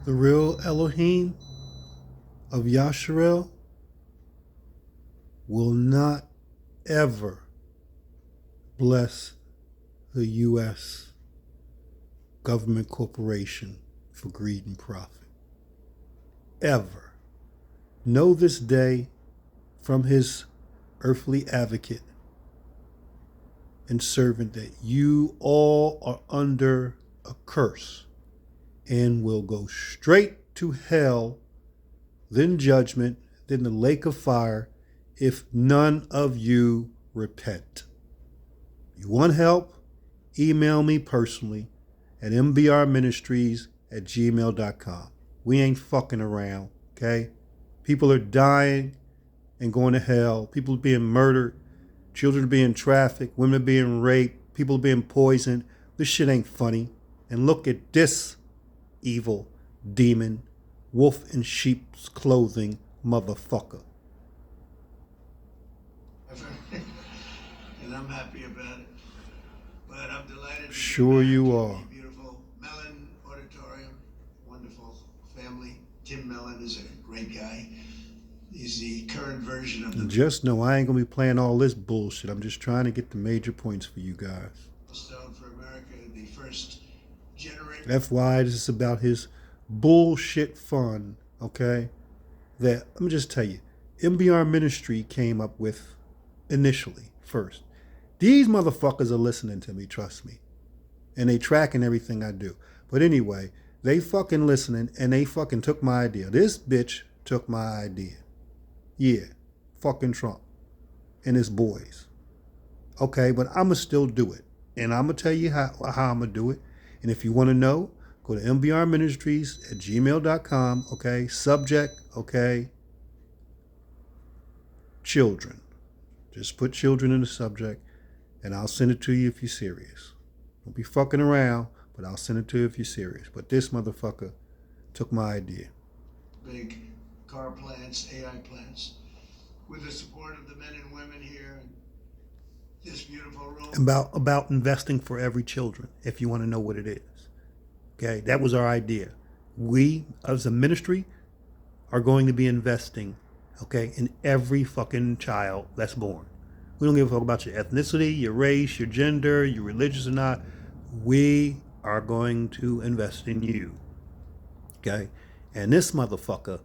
The real Elohim of Yasharel will not ever bless the U.S. government corporation for greed and profit. Ever. Know this day from his earthly advocate and servant that you all are under a curse and will go straight to hell, then judgment, then the lake of fire if none of you repent. You want help? Email me personally at mbrministries@gmail.com. We ain't fucking around, okay? People are dying and going to hell. People are being murdered. Children are being trafficked. Women are being raped. People are being poisoned. This shit ain't funny. And look at this evil demon, wolf in sheep's clothing motherfucker. And I'm happy about it. But I'm delighted to Sure you are. Beautiful Mellon Auditorium, wonderful family. Tim Mellon is a great guy. He's the current version of the Just know I ain't gonna be playing all this bullshit. I'm just trying to get the major points for you guys. Stone for America, the first generation. FYI, this is about his bullshit fun, okay? That, let me just tell you, MBR Ministry came up with initially, first. These motherfuckers are listening to me, trust me. And they tracking everything I do. But anyway, they fucking listening and they fucking took my idea. This bitch took my idea. Yeah, fucking Trump and his boys. Okay, but I'ma still do it. And I'ma tell you how I'ma do it. And if you want to know, go to mbrministries@gmail.com, okay? Subject, okay? Children. Just put children in the subject and I'll send it to you if you're serious. Don't be fucking around, but I'll send it to you if you're serious. But this motherfucker took my idea. Big car plants, AI plants, with the support of the men and women here in this beautiful room. About investing for every children, if you want to know what it is. Okay, that was our idea. We, as a ministry, are going to be investing, okay, in every fucking child that's born. We don't give a fuck about your ethnicity, your race, your gender, you're religious or not. We are going to invest in you. Okay? And this motherfucker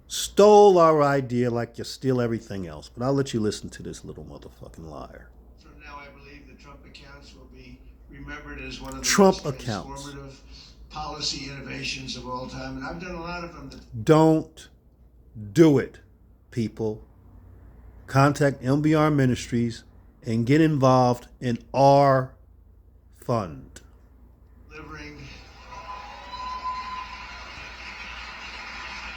stole our idea like you steal everything else. But I'll let you listen to this little motherfucking liar. From now, I believe the Trump accounts will be remembered as one of the Trump most accounts. Transformative policy innovations of all time. And I've done a lot of them. Don't do it, people. Contact MBR Ministries and get involved in our fund. Delivering.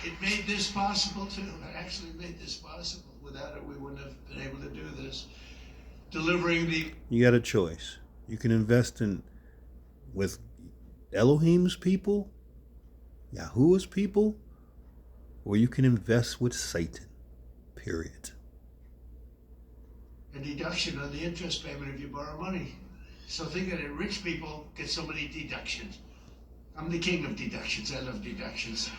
It made this possible too. It actually made this possible. Without it, we wouldn't have been able to do this. Delivering the. You got a choice. You can invest in with Elohim's people, Yahuah's people, or you can invest with Satan. Period. A deduction on the interest payment if you borrow money. So think that rich people get so many deductions. I'm the king of deductions. I love deductions.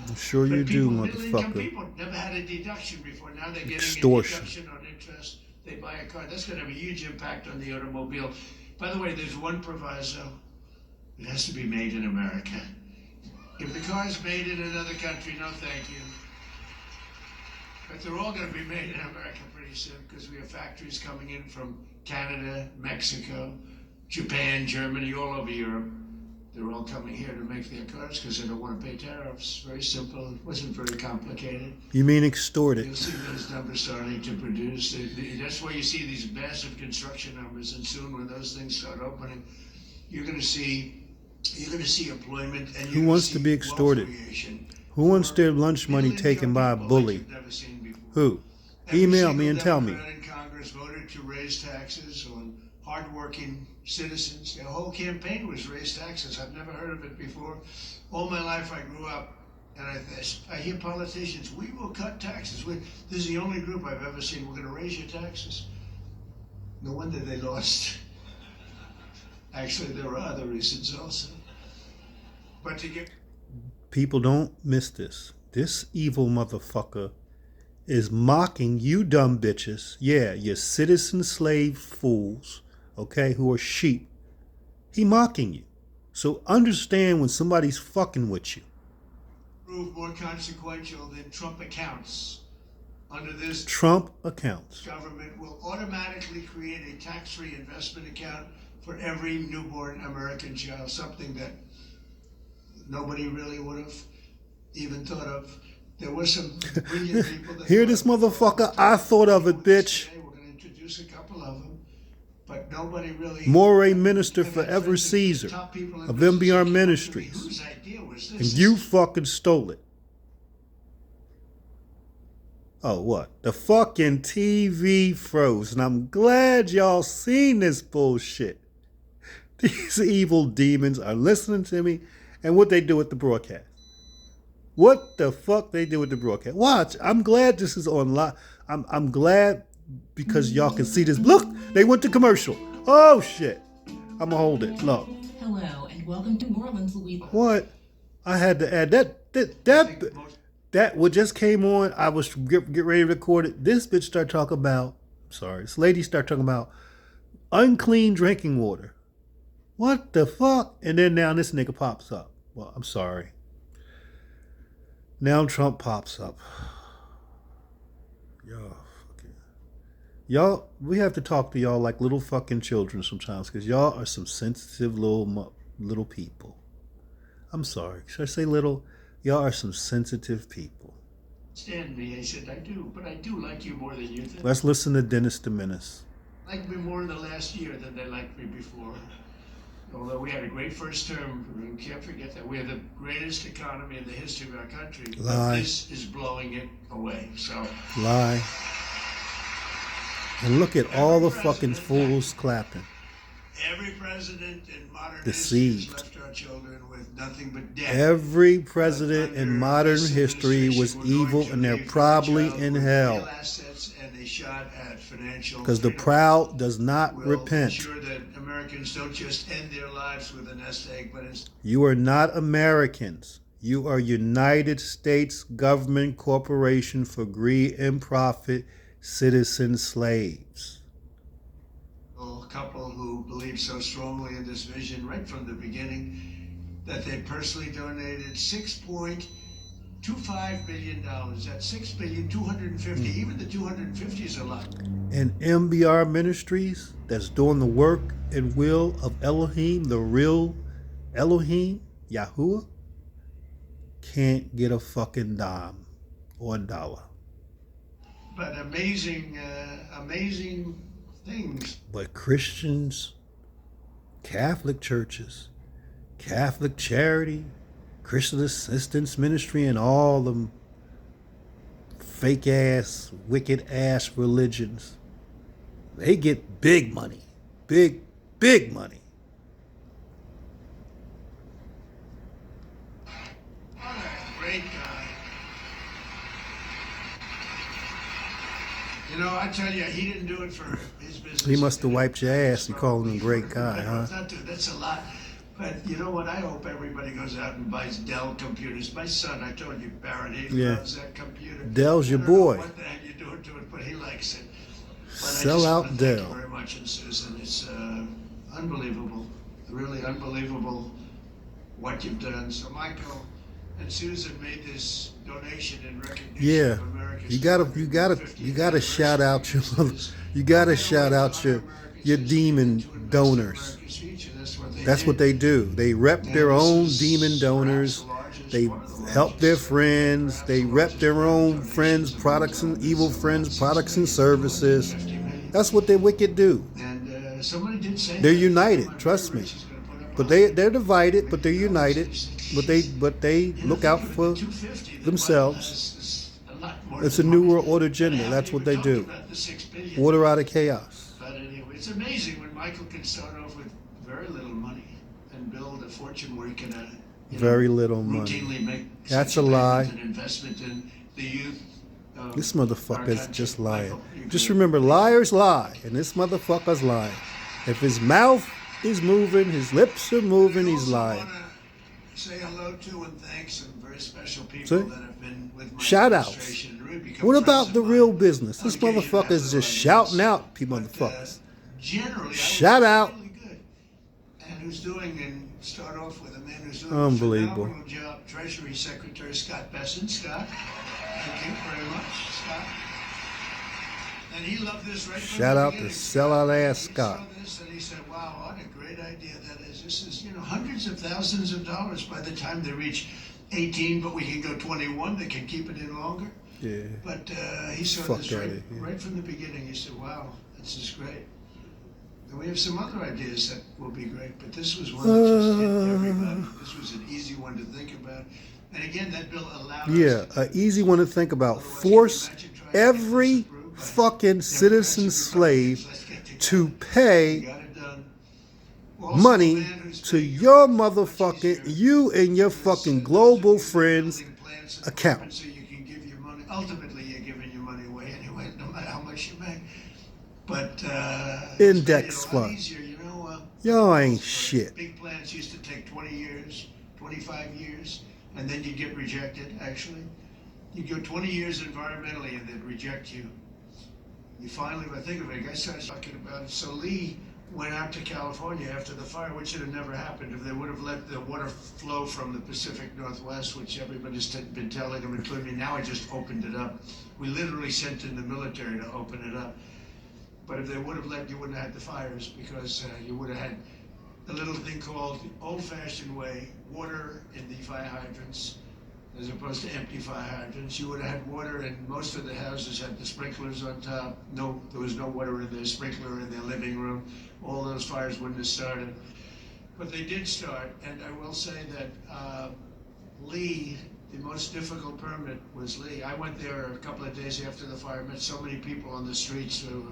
I'm sure you do, motherfucker. People never had a deduction before. Now they're getting Extortion. a deduction on interest. They buy a car. That's going to have a huge impact on the automobile. By the way, there's one proviso. It has to be made in America. If the car is made in another country, no thank you. But they're all going to be made in America pretty soon because we have factories coming in from Canada, Mexico, Japan, Germany, all over Europe. They're all coming here to make their cars because they don't want to pay tariffs. Very simple. It wasn't very complicated. You mean extorted? You'll see those numbers starting to produce. That's why you see these massive construction numbers. And soon when those things start opening, you're going to see employment. And Who wants to be extorted? Who wants their lunch money taken by a bully? Who? Email me and tell me. In Congress voted to raise taxes on hardworking citizens. The whole campaign was raise taxes. I've never heard of it before. All my life I grew up, and I hear politicians, we will cut taxes. This is the only group I've ever seen, we're going to raise your taxes. No wonder they lost. Actually, there were other reasons also. But to get... People don't miss this. This evil motherfucker is mocking you dumb bitches. Yeah, you citizen slave fools, okay, who are sheep. He mocking you. So understand when somebody's fucking with you. Prove more consequential than Trump accounts. Under this Trump accounts. Government will automatically create a tax-free investment account for every newborn American child, something that nobody really would have even thought of. There were some brilliant people that Hear this motherfucker? I thought of it, bitch. Today we're going to introduce a couple of them, but nobody really. Moreh, Minister Forever Caesar of MBR Ministries. Whose idea was this? And you fucking stole it. Oh, what? The fucking TV froze. And I'm glad y'all seen this bullshit. These evil demons are listening to me. And what they do with the broadcast. What the fuck they do with the broadcast. Watch. I'm glad this is online. I'm glad because y'all can see this. Look, they went to commercial. Oh, shit. I'm going to hold it. Look. Hello, and welcome to New Orleans, Louisiana. What? I had to add that what just came on, I was get ready to record it. This bitch started talking about, this lady started talking about unclean drinking water. What the fuck? And then now this nigga pops up. Well, I'm sorry. Now Trump pops up. Y'all, we have to talk to y'all like little fucking children sometimes because y'all are some sensitive little people. I'm sorry. Should I say little? Y'all are some sensitive people. Stand me, I said, I do, but I do like you more than you think. Let's listen to Dennis the Menace. Like me more in the last year than they liked me before. Although we had a great first term, we can't forget that. We have the greatest economy in the history of our country. Lie. But this is blowing it away, so. Lie. And look at all the fucking fools clapping. Every president in modern Deceived. history has left our children with nothing but debt. Every president in modern history was evil and they're probably in hell. Because the proud does not repent. Ensure that Americans don't just end their lives with a nest egg, but you are not Americans. You are United States Government Corporation for Greed and Profit citizen slaves. A couple who believe so strongly in this vision right from the beginning that they personally donated $6.25 billion. That's $6,250,000,000. Even the 250 is a lot. And MBR Ministries, that's doing the work and will of Elohim, the real Elohim, Yahuah, can't get a fucking dime or a dollar. But amazing things. But Christians, Catholic churches, Catholic charity, Christian assistance ministry, and all them fake ass, wicked ass religions, they get big money. Big money. What a great guy. You know, I tell you, he didn't do it for his business. He must have wiped your ass. You calling him a great guy, huh? That's a lot. But you know what? I hope everybody goes out and buys Dell computers. My son, I told you, Barrett, he loves that computer. Dell's your I don't boy. know what the hell you're doing to it, but he likes it. But Sell out Dell. Thank you very much, and Susan. It's unbelievable, really unbelievable what you've done. So Michael and Susan made this donation in recognition of America's you gotta shout out your mother. You gotta shout out your demon donors. That's what they do. They rep their own demon donors. They help their friends. They rep their own friends' products and evil friends' products and services. That's what they wicked do. They're united. Trust me. But they're divided. But they're united. But they look out for themselves. It's a new world order agenda. That's what they do. Order out of chaos. But anyway, it's amazing when Michael can start off with very little money and build a fortune where he can very little money. Routinely make That's a lie. An investment in the youth. This motherfucker's just lying. Just remember, liars lie, and this motherfucker's lying. If his mouth is moving, his lips are moving, he's lying. say hello to and thank some very special people See? that have been with my Shout outs. administration and really become What friends about of the mine. real business? This On occasion, I have motherfucker's little just shouting ideas, out, people but, motherfuckers. generally, I Shout would say out. really good. And who's doing, and start off with a man who's doing Unbelievable. a phenomenal job, Treasury Secretary Scott Besson. Scott, thank you very much, Scott. And he loved this right from Shout the out to beginning. sellout ass He Scott. saw this and he said, wow, what a great idea that is. This is, hundreds of thousands of dollars by the time they reach 18, but we can go 21. They can keep it in longer. Yeah. But he saw Fuck this outta here. right from the beginning. He said, wow, this is great. And we have some other ideas that will be great, but this was one that just hit everybody. This was an easy one to think about. And again, that bill allowed us Yeah, to an easy one to think about. Otherwise, Force can you imagine trying to get every this approved by fucking citizen Democrats and Republicans? slave Let's get to together. We pay got it done. Also, money the man who's to paying your much motherfucking, easier you and your is, fucking those global of you that are friends building plants and account. equipment so you can give your money. Ultimately, you're giving your money away anyway, no matter how much you make. But Index it's made it a lot fund. easier, Y'all ain't for shit. Big plants used to take 20 years, 25 years, and then you get rejected, actually. You go 20 years environmentally and they'd reject you. You finally, if I think of it, I guess I was talking about it. So Lee went out to California after the fire, which should have never happened if they would have let the water flow from the Pacific Northwest, which everybody's been telling them, including me. Now I just opened it up. We literally sent in the military to open it up. But if they would have let, you wouldn't have had the fires, because you would have had a little thing called the old-fashioned way, water in the fire hydrants, as opposed to empty fire hydrants. You would have had water, and most of the houses had the sprinklers on top. No, there was no water in their sprinkler in their living room. All those fires wouldn't have started. But they did start, and I will say that Lee, the most difficult permit was Lee. I went there a couple of days after the fire, met so many people on the streets who were,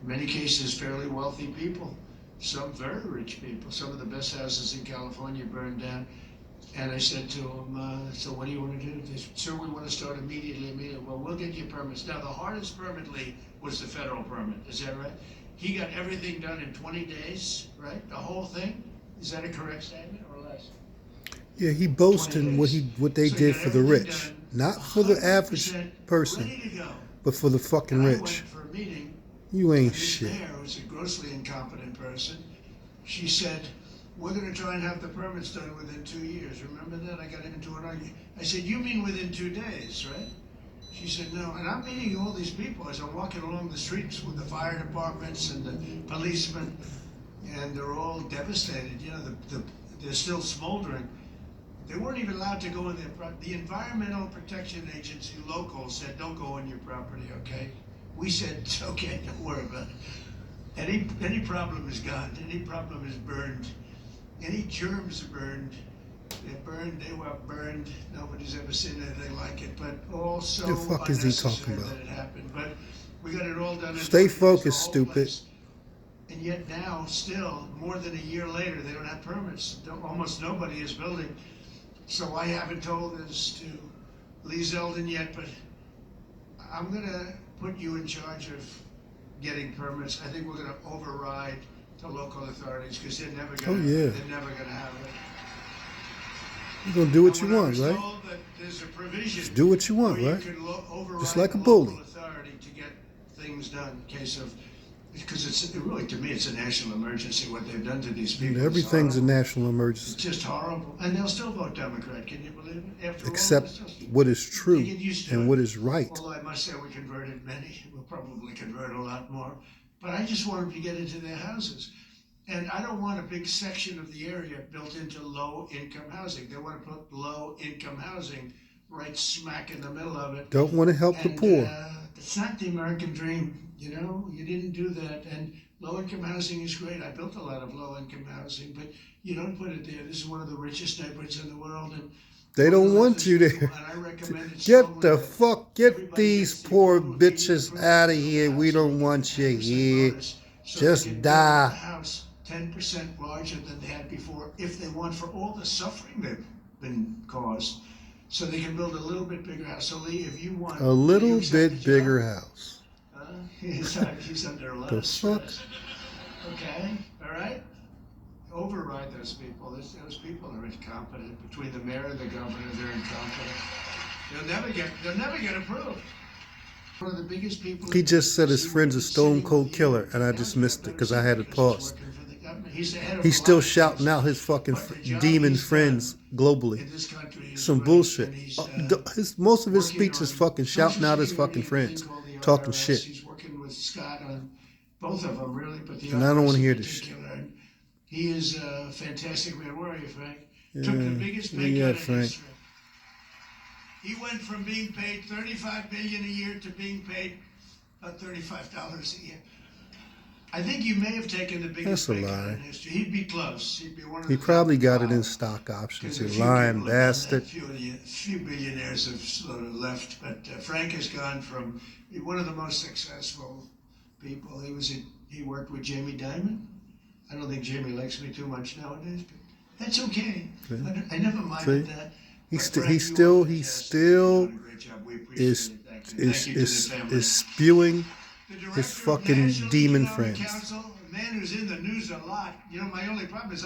in many cases, fairly wealthy people, some very rich people. Some of the best houses in California burned down. And I said to them, so what do you want to do? They said, sir, we want to start immediately. Well, we'll get you permits. Now, the hardest permit, Lee, was the federal permit. Is that right? He got everything done in 20 days, right? The whole thing? Is that a correct statement or less? Yeah, he boasting what they So he did got for the everything rich, done, not for the average 100% person, ready to go. but for the fucking And I rich. went for a meeting. You ain't And this shit. mayor, who's a grossly incompetent person, she said, we're going to try and have the permits done within 2 years. Remember that? I got into an argument. I said, you mean within 2 days, right? She said, no. And I'm meeting all these people as I'm walking along the streets with the fire departments and the policemen, and they're all devastated. They're still smoldering. They weren't even allowed to go in their property. The Environmental Protection Agency local said, don't go on your property, okay? We said, it's okay, don't worry about it. Any problem is gone. Any problem is burned. Any germs are burned. They're burned, they were burned. Nobody's ever seen anything like it, but also The fuck is he talking unnecessary about? that it happened. But we got it all done. in Stay 20 years, the focused, whole stupid. place. And yet now, still, more than a year later, they don't have permits. Almost nobody is building. So I haven't told this to Lee Zeldin yet, but I'm gonna put you in charge of getting permits. I think we're gonna override the local authorities, because they're never gonna. Oh, yeah. They're never gonna have it. You're gonna do what And you when I want, was right? told that there's a provision Just do what you want, where right? You can override Just like a the bully. local authority to get things done in case of, because it's really, to me, it's a national emergency what they've done to these people. It's Everything's a horrible. national It's emergency, just horrible, and they'll still vote Democrat. Can you believe it? After except all, this, what is they true get used to and it. what is right. Although I must say we converted many. We'll probably convert a lot more. But I just want them to get into their houses. And I don't want a big section of the area built into low-income housing. They want to put low-income housing right smack in the middle of it. Don't want to help the And poor. it's not the American dream, You didn't do that. And low-income housing is great. I built a lot of low-income housing, but you don't put it there. This is one of the richest neighborhoods in the world, and They don't want you there. And I recommend it Get strongly the that fuck, get everybody these gets the poor approval. If you need bitches approval out of to build here. a We house, don't you want get you 10% here. bonus, so Just they can die. build a house 10% larger than they had before, if they want, for all the suffering they've been caused. So they can build a little bit bigger house. So Lee, if you want A little you accept bit the job? bigger house. He's under a lot The of fuck? stress. Okay, all right. override those people. Those people are incompetent. Between the mayor and the governor, they're incompetent. They'll never get approved. One of the biggest people. He just said his friend's a stone cold killer, and I just missed it because I had it paused. He's still shouting out his fucking demon friends globally. Some bullshit. Most of his speech is fucking shouting out his fucking friends, talking shit. He's working with Scott on both of them, really, but the And I don't want to hear this shit. He is a fantastic man. Where are you, Frank? Took the biggest pay cut in Frank. history. He went from being paid $35 million a year to being paid about $35 a year. I think you may have taken the biggest That's a pay cut lie. in history. He'd be close. He'd be one of He the probably top got it in five. stock options. Because You lying bastard. Few billionaires have sort of left, but Frank has gone from one of the most successful people. He worked with Jamie Dimon. I don't think Jamie likes me too much nowadays, but that's okay. I never minded that. He still is spewing his fucking demon friends. A man who's in the news a lot. You know, my only problem is